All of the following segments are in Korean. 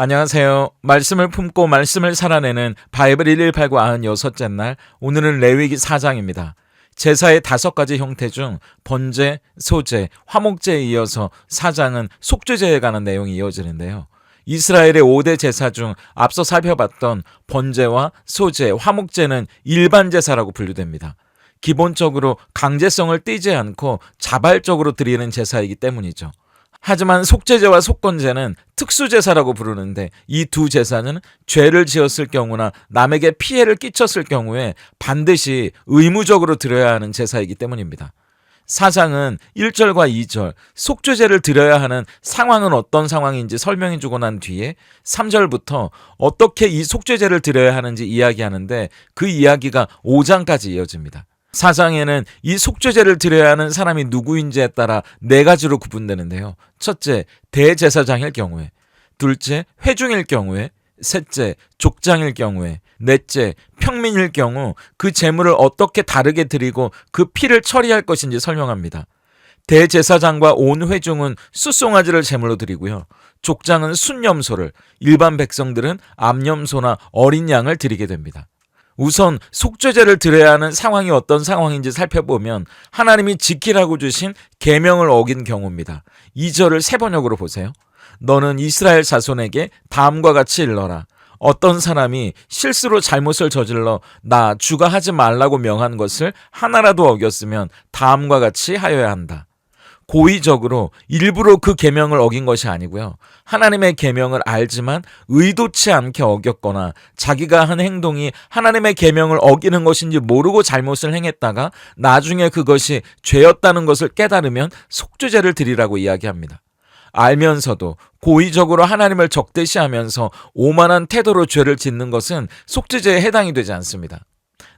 안녕하세요. 말씀을 품고 말씀을 살아내는 바이블 1189 96째 날, 오늘은 레위기 4장입니다. 제사의 5가지 형태 중 번제, 소제, 화목제에 이어서 4장은 속죄제에 관한 내용이 이어지는데요. 이스라엘의 5대 제사 중 앞서 살펴봤던 번제와 소제, 화목제는 일반 제사라고 분류됩니다. 기본적으로 강제성을 띠지 않고 자발적으로 드리는 제사이기 때문이죠. 하지만 속죄제와 속건제는 특수제사라고 부르는데, 이 두 제사는 죄를 지었을 경우나 남에게 피해를 끼쳤을 경우에 반드시 의무적으로 드려야 하는 제사이기 때문입니다. 4장은 1절과 2절 속죄제를 드려야 하는 상황은 어떤 상황인지 설명해 주고 난 뒤에 3절부터 어떻게 이 속죄제를 드려야 하는지 이야기하는데, 그 이야기가 5장까지 이어집니다. 4장에는 이 속죄제를 드려야 하는 사람이 누구인지에 따라 4가지로 구분되는데요. 첫째, 대제사장일 경우에, 둘째, 회중일 경우에, 셋째, 족장일 경우에, 넷째, 평민일 경우 그 제물을 어떻게 다르게 드리고 그 피를 처리할 것인지 설명합니다. 대제사장과 온 회중은 숫송아지를 제물로 드리고요. 족장은 순염소를, 일반 백성들은 암염소나 어린 양을 드리게 됩니다. 우선 속죄제를 드려야 하는 상황이 어떤 상황인지 살펴보면 하나님이 지키라고 주신 계명을 어긴 경우입니다. 2절을 세 번역으로 보세요. 너는 이스라엘 자손에게 다음과 같이 일러라. 어떤 사람이 실수로 잘못을 저질러 나 주가 하지 말라고 명한 것을 하나라도 어겼으면 다음과 같이 하여야 한다. 고의적으로 일부러 그 계명을 어긴 것이 아니고요. 하나님의 계명을 알지만 의도치 않게 어겼거나 자기가 한 행동이 하나님의 계명을 어기는 것인지 모르고 잘못을 행했다가 나중에 그것이 죄였다는 것을 깨달으면 속죄제를 드리라고 이야기합니다. 알면서도 고의적으로 하나님을 적대시하면서 오만한 태도로 죄를 짓는 것은 속죄제에 해당이 되지 않습니다.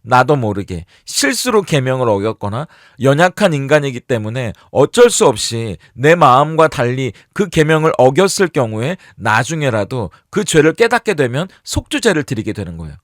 나도 모르게 실수로 계명을 어겼거나 연약한 인간이기 때문에 어쩔 수 없이 내 마음과 달리 그 계명을 어겼을 경우에 나중에라도 그 죄를 깨닫게 되면 속죄제를 드리게 되는 거예요.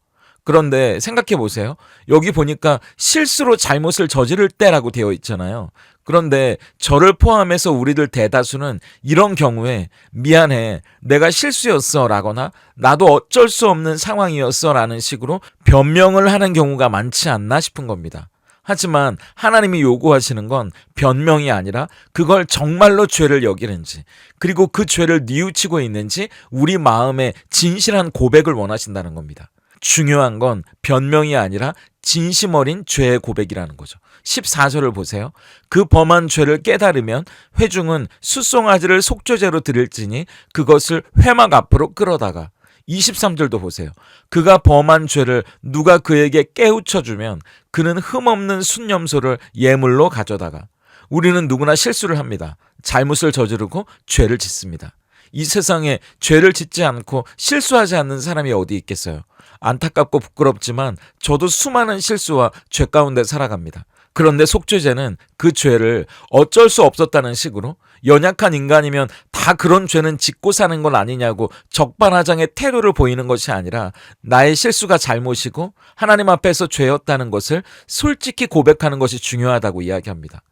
그런데 생각해 보세요. 여기 보니까 실수로 잘못을 저지를 때라고 되어 있잖아요. 그런데 저를 포함해서 우리들 대다수는 이런 경우에 미안해, 내가 실수였어 라거나 나도 어쩔 수 없는 상황이었어 라는 식으로 변명을 하는 경우가 많지 않나 싶은 겁니다. 하지만 하나님이 요구하시는 건 변명이 아니라 그걸 정말로 죄를 여기는지, 그리고 그 죄를 뉘우치고 있는지 우리 마음에 진실한 고백을 원하신다는 겁니다. 중요한 건 변명이 아니라 진심 어린 죄의 고백이라는 거죠. 14절을 보세요. 그 범한 죄를 깨달으면 회중은 숫송아지를 속죄제로 드릴지니 그것을 회막 앞으로 끌어다가, 23절도 보세요. 그가 범한 죄를 누가 그에게 깨우쳐주면 그는 흠없는 순염소를 예물로 가져다가. 우리는 누구나 실수를 합니다. 잘못을 저지르고 죄를 짓습니다. 이 세상에 죄를 짓지 않고 실수하지 않는 사람이 어디 있겠어요? 안타깝고 부끄럽지만 저도 수많은 실수와 죄 가운데 살아갑니다. 그런데 속죄제는 그 죄를 어쩔 수 없었다는 식으로 연약한 인간이면 다 그런 죄는 짓고 사는 건 아니냐고 적반하장의 태도를 보이는 것이 아니라 나의 실수가 잘못이고 하나님 앞에서 죄였다는 것을 솔직히 고백하는 것이 중요하다고 이야기합니다.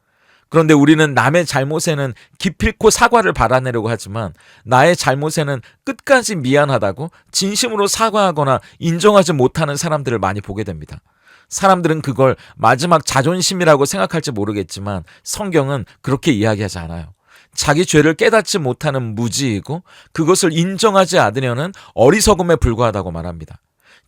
그런데 우리는 남의 잘못에는 기필코 사과를 받아내려고 하지만 나의 잘못에는 끝까지 미안하다고 진심으로 사과하거나 인정하지 못하는 사람들을 많이 보게 됩니다. 사람들은 그걸 마지막 자존심이라고 생각할지 모르겠지만 성경은 그렇게 이야기하지 않아요. 자기 죄를 깨닫지 못하는 무지이고 그것을 인정하지 않으려는 어리석음에 불과하다고 말합니다.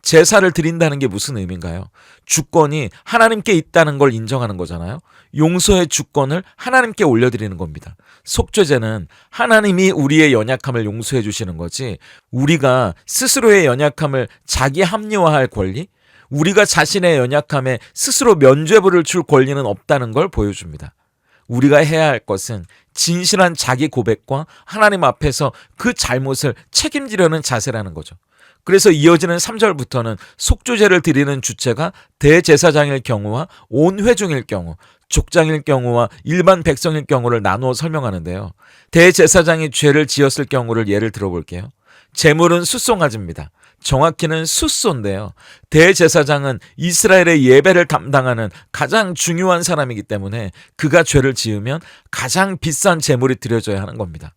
제사를 드린다는 게 무슨 의미인가요? 주권이 하나님께 있다는 걸 인정하는 거잖아요. 용서의 주권을 하나님께 올려드리는 겁니다. 속죄제는 하나님이 우리의 연약함을 용서해 주시는 거지, 우리가 스스로의 연약함을 자기 합리화할 권리, 우리가 자신의 연약함에 스스로 면죄부를 줄 권리는 없다는 걸 보여줍니다. 우리가 해야 할 것은 진실한 자기 고백과 하나님 앞에서 그 잘못을 책임지려는 자세라는 거죠. 그래서 이어지는 3절부터는 속죄제를 드리는 주체가 대제사장일 경우와 온 회중일 경우, 족장일 경우와 일반 백성일 경우를 나누어 설명하는데요. 대제사장이 죄를 지었을 경우를 예를 들어볼게요. 제물은 숫송아지입니다. 정확히는 숫소인데요. 대제사장은 이스라엘의 예배를 담당하는 가장 중요한 사람이기 때문에 그가 죄를 지으면 가장 비싼 제물이 드려져야 하는 겁니다.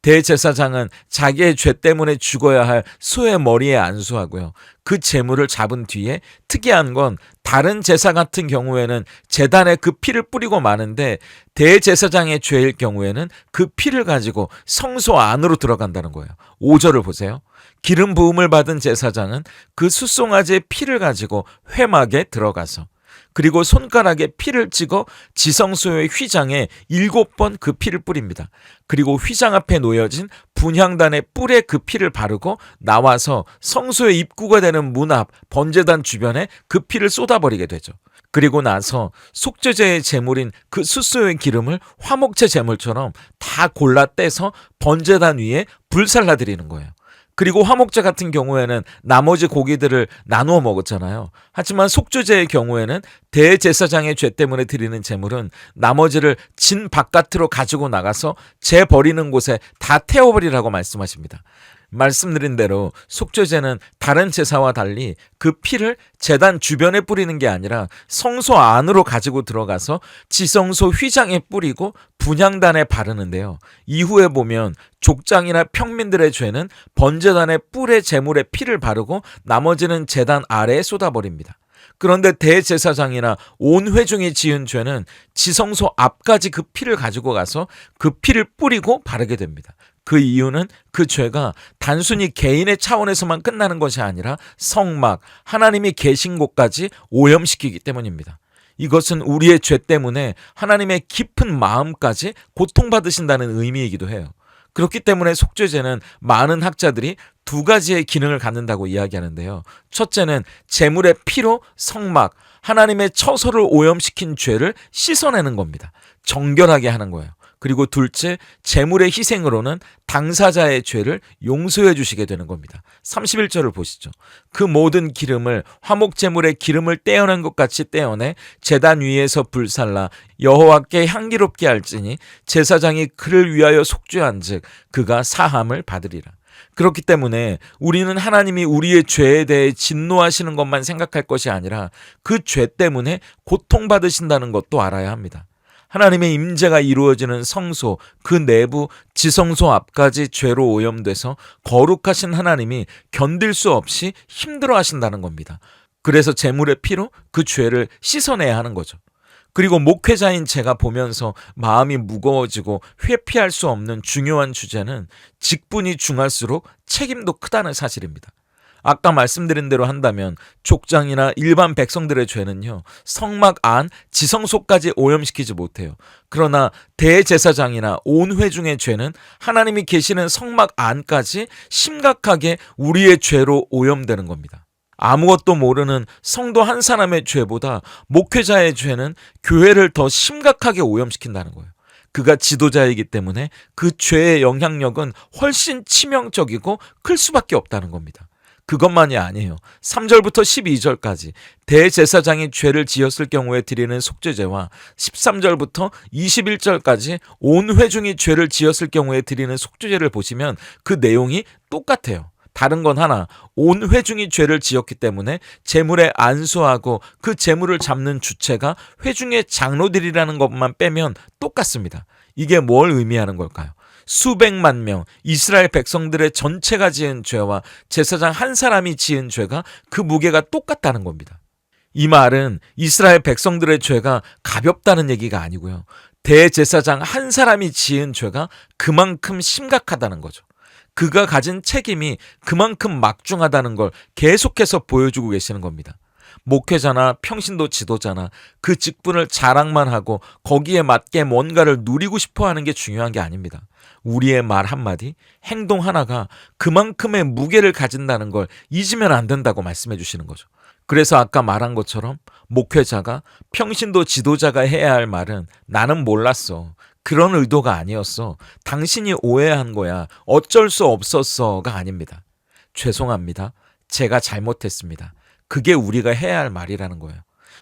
대제사장은 자기의 죄 때문에 죽어야 할 소의 머리에 안수하고요. 그 제물을 잡은 뒤에 특이한 건 다른 제사 같은 경우에는 제단에 그 피를 뿌리고 마는데 대제사장의 죄일 경우에는 그 피를 가지고 성소 안으로 들어간다는 거예요. 5절을 보세요. 기름 부음을 받은 제사장은 그 숫송아지의 피를 가지고 회막에 들어가서 그리고 손가락에 피를 찍어 지성소의 휘장에 7번 그 피를 뿌립니다. 그리고 휘장 앞에 놓여진 분향단의 뿔에 그 피를 바르고 나와서 성소의 입구가 되는 문 앞 번제단 주변에 그 피를 쏟아버리게 되죠. 그리고 나서 속죄제의 제물인 그 숫소의 기름을 화목제 제물처럼 다 골라 떼서 번제단 위에 불살라 드리는 거예요. 그리고 화목제 같은 경우에는 나머지 고기들을 나누어 먹었잖아요. 하지만 속죄제의 경우에는 대제사장의 죄 때문에 드리는 제물은 나머지를 진 바깥으로 가지고 나가서 재 버리는 곳에 다 태워버리라고 말씀하십니다. 말씀드린 대로 속죄제는 다른 제사와 달리 그 피를 제단 주변에 뿌리는 게 아니라 성소 안으로 가지고 들어가서 지성소 휘장에 뿌리고 분향단에 바르는데요. 이후에 보면 족장이나 평민들의 죄는 번제단의 뿔에 제물에 피를 바르고 나머지는 제단 아래에 쏟아버립니다. 그런데 대제사장이나 온 회중이 지은 죄는 지성소 앞까지 그 피를 가지고 가서 그 피를 뿌리고 바르게 됩니다. 그 이유는 그 죄가 단순히 개인의 차원에서만 끝나는 것이 아니라 성막, 하나님이 계신 곳까지 오염시키기 때문입니다. 이것은 우리의 죄 때문에 하나님의 깊은 마음까지 고통받으신다는 의미이기도 해요. 그렇기 때문에 속죄제는 많은 학자들이 두 가지의 기능을 갖는다고 이야기하는데요. 첫째는 제물의 피로 성막, 하나님의 처소를 오염시킨 죄를 씻어내는 겁니다. 정결하게 하는 거예요. 그리고 둘째, 제물의 희생으로는 당사자의 죄를 용서해 주시게 되는 겁니다. 31절을 보시죠. 그 모든 기름을 화목제물의 기름을 떼어낸 것 같이 떼어내 제단 위에서 불살라 여호와께 향기롭게 할지니 제사장이 그를 위하여 속죄한즉 그가 사함을 받으리라. 그렇기 때문에 우리는 하나님이 우리의 죄에 대해 진노하시는 것만 생각할 것이 아니라 그 죄 때문에 고통받으신다는 것도 알아야 합니다. 하나님의 임재가 이루어지는 성소, 그 내부 지성소 앞까지 죄로 오염돼서 거룩하신 하나님이 견딜 수 없이 힘들어 하신다는 겁니다. 그래서 제물의 피로 그 죄를 씻어내야 하는 거죠. 그리고 목회자인 제가 보면서 마음이 무거워지고 회피할 수 없는 중요한 주제는 직분이 중할수록 책임도 크다는 사실입니다. 아까 말씀드린 대로 한다면 족장이나 일반 백성들의 죄는요, 성막 안 지성소까지 오염시키지 못해요. 그러나 대제사장이나 온 회중의 죄는 하나님이 계시는 성막 안까지 심각하게 우리의 죄로 오염되는 겁니다. 아무것도 모르는 성도 한 사람의 죄보다 목회자의 죄는 교회를 더 심각하게 오염시킨다는 거예요. 그가 지도자이기 때문에 그 죄의 영향력은 훨씬 치명적이고 클 수밖에 없다는 겁니다. 그것만이 아니에요. 3절부터 12절까지 대제사장이 죄를 지었을 경우에 드리는 속죄제와 13절부터 21절까지 온 회중이 죄를 지었을 경우에 드리는 속죄제를 보시면 그 내용이 똑같아요. 다른 건 하나, 온 회중이 죄를 지었기 때문에 제물에 안수하고 그 제물을 잡는 주체가 회중의 장로들이라는 것만 빼면 똑같습니다. 이게 뭘 의미하는 걸까요? 수백만 명 이스라엘 백성들의 전체가 지은 죄와 제사장 한 사람이 지은 죄가 그 무게가 똑같다는 겁니다. 이 말은 이스라엘 백성들의 죄가 가볍다는 얘기가 아니고요. 대제사장 한 사람이 지은 죄가 그만큼 심각하다는 거죠. 그가 가진 책임이 그만큼 막중하다는 걸 계속해서 보여주고 계시는 겁니다. 목회자나 평신도 지도자나 그 직분을 자랑만 하고 거기에 맞게 뭔가를 누리고 싶어 하는 게 중요한 게 아닙니다. 우리의 말 한마디, 행동 하나가 그만큼의 무게를 가진다는 걸 잊으면 안 된다고 말씀해 주시는 거죠. 그래서 아까 말한 것처럼 목회자가 평신도 지도자가 해야 할 말은 나는 몰랐어. 그런 의도가 아니었어. 당신이 오해한 거야. 어쩔 수 없었어가 아닙니다. 죄송합니다. 제가 잘못했습니다. 그게 우리가 해야 할 말이라는 거예요.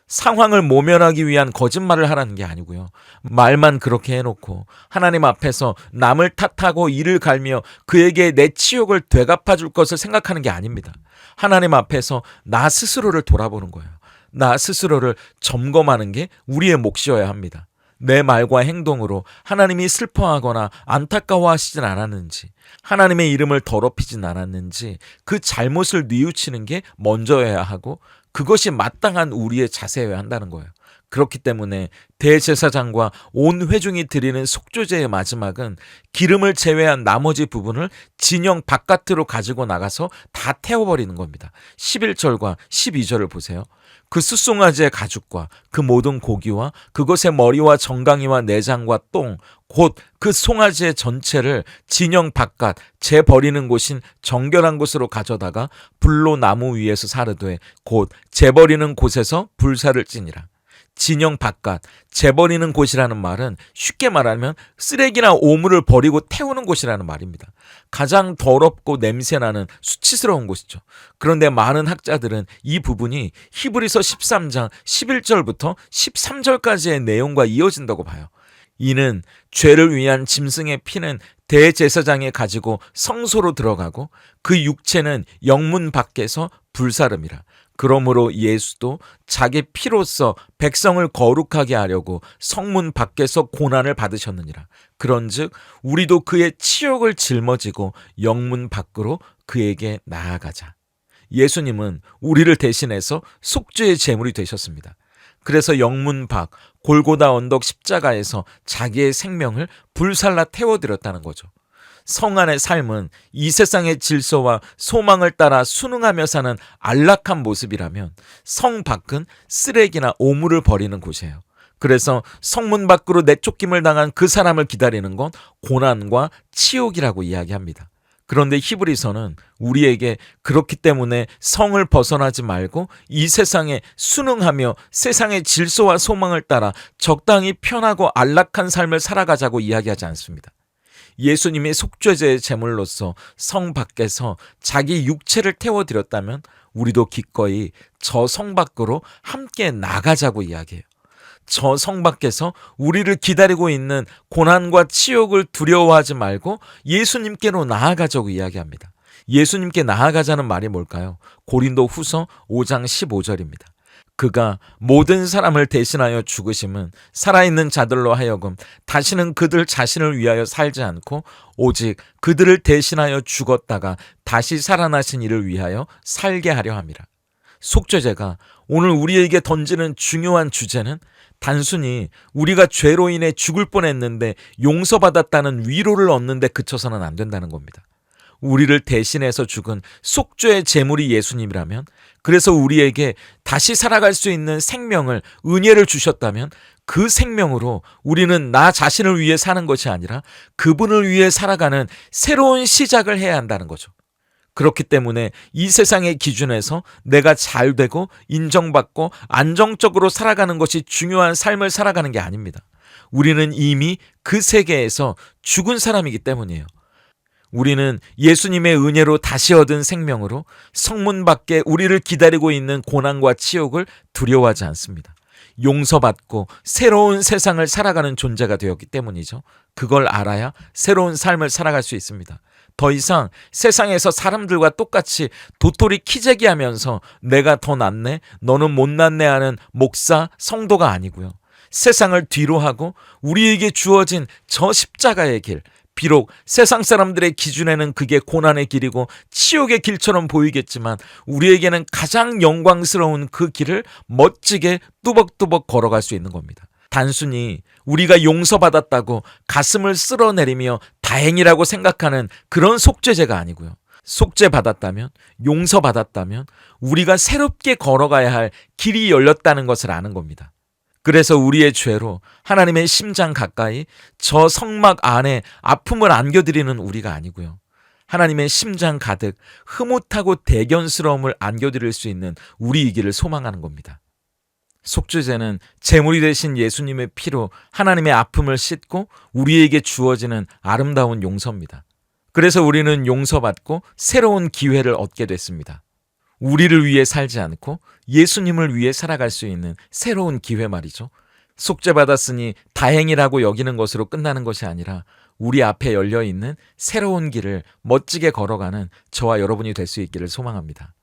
상황을 모면하기 위한 거짓말을 하라는 게 아니고요. 말만 그렇게 해놓고 하나님 앞에서 남을 탓하고 이를 갈며 그에게 내 치욕을 되갚아 줄 것을 생각하는 게 아닙니다. 하나님 앞에서 나 스스로를 돌아보는 거예요. 나 스스로를 점검하는 게 우리의 몫이어야 합니다. 내 말과 행동으로 하나님이 슬퍼하거나 안타까워하시진 않았는지, 하나님의 이름을 더럽히진 않았는지 그 잘못을 뉘우치는 게 먼저여야 하고 그것이 마땅한 우리의 자세여야 한다는 거예요. 그렇기 때문에 대제사장과 온 회중이 드리는 속죄제의 마지막은 기름을 제외한 나머지 부분을 진영 바깥으로 가지고 나가서 다 태워버리는 겁니다. 11절과 12절을 보세요. 그 숫송아지의 가죽과 그 모든 고기와 그것의 머리와 정강이와 내장과 똥, 곧 그 송아지의 전체를 진영 바깥 재버리는 곳인 정결한 곳으로 가져다가 불로 나무 위에서 사르되 곧 재버리는 곳에서 불사를 찌니라. 진영 바깥, 재버리는 곳이라는 말은 쉽게 말하면 쓰레기나 오물을 버리고 태우는 곳이라는 말입니다. 가장 더럽고 냄새나는 수치스러운 곳이죠. 그런데 많은 학자들은 이 부분이 히브리서 13장 11절부터 13절까지의 내용과 이어진다고 봐요. 이는 죄를 위한 짐승의 피는 대제사장이 가지고 성소로 들어가고 그 육체는 영문 밖에서 불사름이라. 그러므로 예수도 자기 피로써 백성을 거룩하게 하려고 성문 밖에서 고난을 받으셨느니라. 그런즉 우리도 그의 치욕을 짊어지고 영문 밖으로 그에게 나아가자. 예수님은 우리를 대신해서 속죄의 제물이 되셨습니다. 그래서 영문 밖 골고다 언덕 십자가에서 자기의 생명을 불살라 태워드렸다는 거죠. 성 안의 삶은 이 세상의 질서와 소망을 따라 순응하며 사는 안락한 모습이라면 성 밖은 쓰레기나 오물을 버리는 곳이에요. 그래서 성문 밖으로 내쫓김을 당한 그 사람을 기다리는 건 고난과 치욕이라고 이야기합니다. 그런데 히브리서는 우리에게 그렇기 때문에 성을 벗어나지 말고 이 세상에 순응하며 세상의 질서와 소망을 따라 적당히 편하고 안락한 삶을 살아가자고 이야기하지 않습니다. 예수님이 속죄제의 제물로서 성 밖에서 자기 육체를 태워드렸다면 우리도 기꺼이 저 성 밖으로 함께 나가자고 이야기해요. 저 성 밖에서 우리를 기다리고 있는 고난과 치욕을 두려워하지 말고 예수님께로 나아가자고 이야기합니다. 예수님께 나아가자는 말이 뭘까요? 고린도 후서 5장 15절입니다. 그가 모든 사람을 대신하여 죽으심은 살아있는 자들로 하여금 다시는 그들 자신을 위하여 살지 않고 오직 그들을 대신하여 죽었다가 다시 살아나신 이를 위하여 살게 하려 함이라. 속죄제가 오늘 우리에게 던지는 중요한 주제는 단순히 우리가 죄로 인해 죽을 뻔했는데 용서받았다는 위로를 얻는 데 그쳐서는 안 된다는 겁니다. 우리를 대신해서 죽은 속죄의 제물이 예수님이라면, 그래서 우리에게 다시 살아갈 수 있는 생명을, 은혜를 주셨다면 그 생명으로 우리는 나 자신을 위해 사는 것이 아니라 그분을 위해 살아가는 새로운 시작을 해야 한다는 거죠. 그렇기 때문에 이 세상의 기준에서 내가 잘되고 인정받고 안정적으로 살아가는 것이 중요한 삶을 살아가는 게 아닙니다. 우리는 이미 그 세계에서 죽은 사람이기 때문이에요. 우리는 예수님의 은혜로 다시 얻은 생명으로 성문 밖에 우리를 기다리고 있는 고난과 치욕을 두려워하지 않습니다. 용서받고 새로운 세상을 살아가는 존재가 되었기 때문이죠. 그걸 알아야 새로운 삶을 살아갈 수 있습니다. 더 이상 세상에서 사람들과 똑같이 도토리 키재기하면서 내가 더 낫네, 너는 못 낫네 하는 목사, 성도가 아니고요. 세상을 뒤로 하고 우리에게 주어진 저 십자가의 길, 비록 세상 사람들의 기준에는 그게 고난의 길이고 치욕의 길처럼 보이겠지만 우리에게는 가장 영광스러운 그 길을 멋지게 뚜벅뚜벅 걸어갈 수 있는 겁니다. 단순히 우리가 용서받았다고 가슴을 쓸어내리며 다행이라고 생각하는 그런 속죄제가 아니고요. 속죄받았다면, 용서받았다면 우리가 새롭게 걸어가야 할 길이 열렸다는 것을 아는 겁니다. 그래서 우리의 죄로 하나님의 심장 가까이 저 성막 안에 아픔을 안겨드리는 우리가 아니고요. 하나님의 심장 가득 흐뭇하고 대견스러움을 안겨드릴 수 있는 우리이기를 소망하는 겁니다. 속죄제는 제물이 되신 예수님의 피로 하나님의 아픔을 씻고 우리에게 주어지는 아름다운 용서입니다. 그래서 우리는 용서받고 새로운 기회를 얻게 됐습니다. 우리를 위해 살지 않고 예수님을 위해 살아갈 수 있는 새로운 기회 말이죠. 속죄받았으니 다행이라고 여기는 것으로 끝나는 것이 아니라 우리 앞에 열려있는 새로운 길을 멋지게 걸어가는 저와 여러분이 될 수 있기를 소망합니다.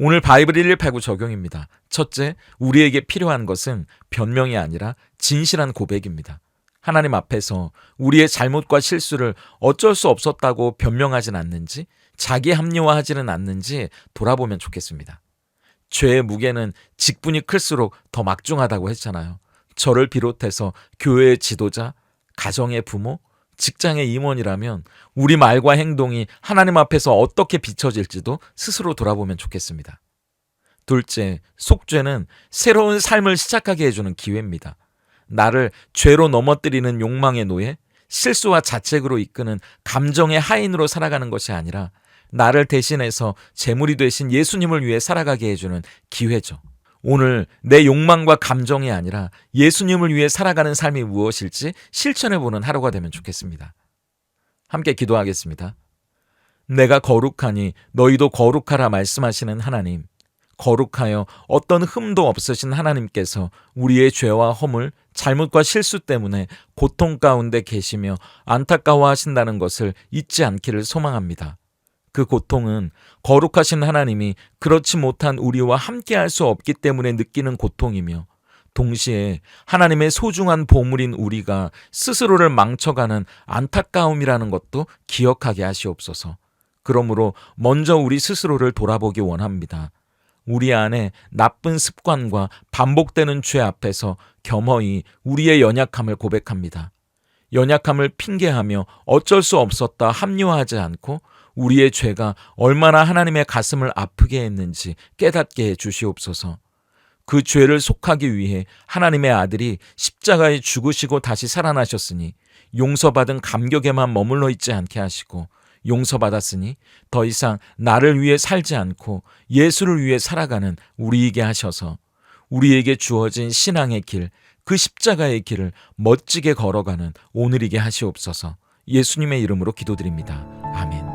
오늘 바이블 1189 적용입니다. 첫째, 우리에게 필요한 것은 변명이 아니라 진실한 고백입니다. 하나님 앞에서 우리의 잘못과 실수를 어쩔 수 없었다고 변명하진 않는지, 자기 합리화하지는 않는지 돌아보면 좋겠습니다. 죄의 무게는 직분이 클수록 더 막중하다고 했잖아요. 저를 비롯해서 교회의 지도자, 가정의 부모, 직장의 임원이라면 우리 말과 행동이 하나님 앞에서 어떻게 비춰질지도 스스로 돌아보면 좋겠습니다. 둘째, 속죄는 새로운 삶을 시작하게 해주는 기회입니다. 나를 죄로 넘어뜨리는 욕망의 노예, 실수와 자책으로 이끄는 감정의 하인으로 살아가는 것이 아니라 나를 대신해서 제물이 되신 예수님을 위해 살아가게 해주는 기회죠. 오늘 내 욕망과 감정이 아니라 예수님을 위해 살아가는 삶이 무엇일지 실천해보는 하루가 되면 좋겠습니다. 함께 기도하겠습니다. 내가 거룩하니 너희도 거룩하라 말씀하시는 하나님, 거룩하여 어떤 흠도 없으신 하나님께서 우리의 죄와 허물, 잘못과 실수 때문에 고통 가운데 계시며 안타까워하신다는 것을 잊지 않기를 소망합니다. 그 고통은 거룩하신 하나님이 그렇지 못한 우리와 함께할 수 없기 때문에 느끼는 고통이며, 동시에 하나님의 소중한 보물인 우리가 스스로를 망쳐가는 안타까움이라는 것도 기억하게 하시옵소서. 그러므로 먼저 우리 스스로를 돌아보기 원합니다. 우리 안에 나쁜 습관과 반복되는 죄 앞에서 겸허히 우리의 연약함을 고백합니다. 연약함을 핑계하며 어쩔 수 없었다 합리화하지 않고 우리의 죄가 얼마나 하나님의 가슴을 아프게 했는지 깨닫게 해 주시옵소서. 그 죄를 속하기 위해 하나님의 아들이 십자가에 죽으시고 다시 살아나셨으니 용서받은 감격에만 머물러 있지 않게 하시고, 용서받았으니 더 이상 나를 위해 살지 않고 예수를 위해 살아가는 우리에게 하셔서 우리에게 주어진 신앙의 길, 그 십자가의 길을 멋지게 걸어가는 오늘이게 하시옵소서. 예수님의 이름으로 기도드립니다. 아멘.